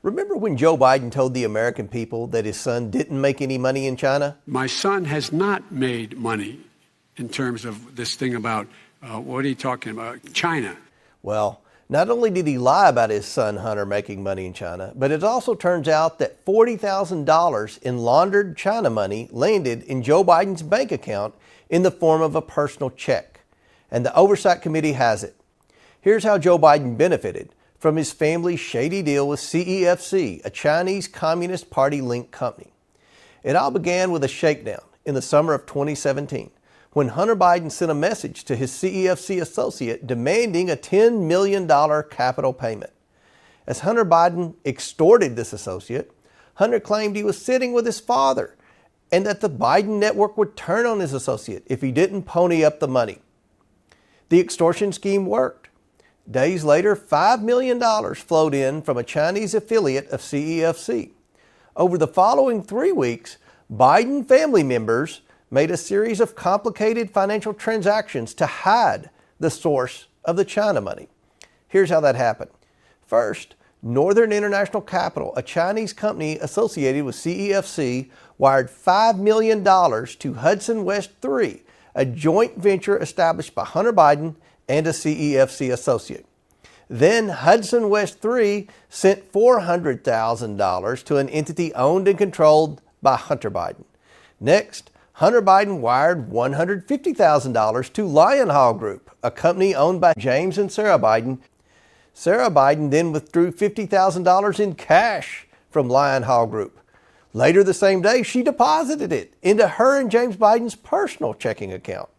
Remember when Joe Biden told the American people that his son didn't make any money in China? My son has not made money in terms of this thing about, what are you talking about, China? Well, not only did he lie about his son Hunter making money in China, but it also turns out that $40,000 in laundered China money landed in Joe Biden's bank account in the form of a personal check. And the Oversight Committee has it. Here's how Joe Biden benefited from his family's shady deal with CEFC, a Chinese Communist Party-linked company. It all began with a shakedown in the summer of 2017 when Hunter Biden sent a message to his CEFC associate demanding a $10 million capital payment. As Hunter Biden extorted this associate, Hunter claimed he was sitting with his father and that the Biden network would turn on his associate if he didn't pony up the money. The extortion scheme worked. Days later, $5 million flowed in from a Chinese affiliate of CEFC. Over the following 3 weeks, Biden family members made a series of complicated financial transactions to hide the source of the China money. Here's how that happened. First, Northern International Capital, a Chinese company associated with CEFC, wired $5 million to Hudson West 3, a joint venture established by Hunter Biden and a CEFC associate. Then Hudson West 3 sent $400,000 to an entity owned and controlled by Hunter Biden. Next, Hunter Biden wired $150,000 to Lion Hall Group, a company owned by James and Sarah Biden. Sarah Biden then withdrew $50,000 in cash from Lion Hall Group. Later the same day, she deposited it into her and James Biden's personal checking account.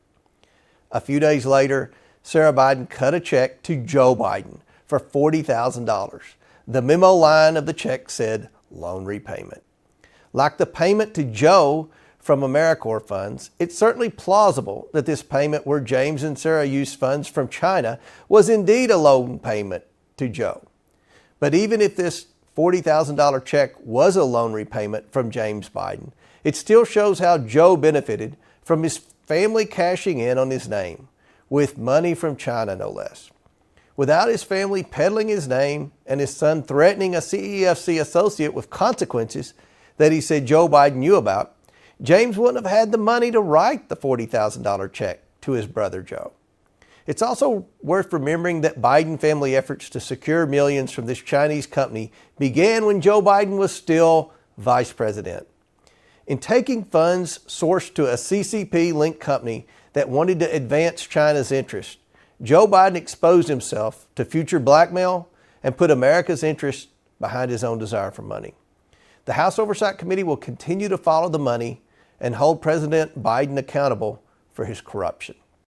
A few days later, Sarah Biden cut a check to Joe Biden for $40,000. The memo line of the check said loan repayment. Like the payment to Joe from AmeriCorps funds, it's certainly plausible that this payment where James and Sarah used funds from China was indeed a loan payment to Joe. But even if this $40,000 check was a loan repayment from James Biden, it still shows how Joe benefited from his family cashing in on his name, with money from China no less. Without his family peddling his name and his son threatening a CEFC associate with consequences that he said Joe Biden knew about, James wouldn't have had the money to write the $40,000 check to his brother Joe. It's also worth remembering that Biden family efforts to secure millions from this Chinese company began when Joe Biden was still vice president. In taking funds sourced to a CCP-linked company that wanted to advance China's interests, Joe Biden exposed himself to future blackmail and put America's interests behind his own desire for money. The House Oversight Committee will continue to follow the money and hold President Biden accountable for his corruption.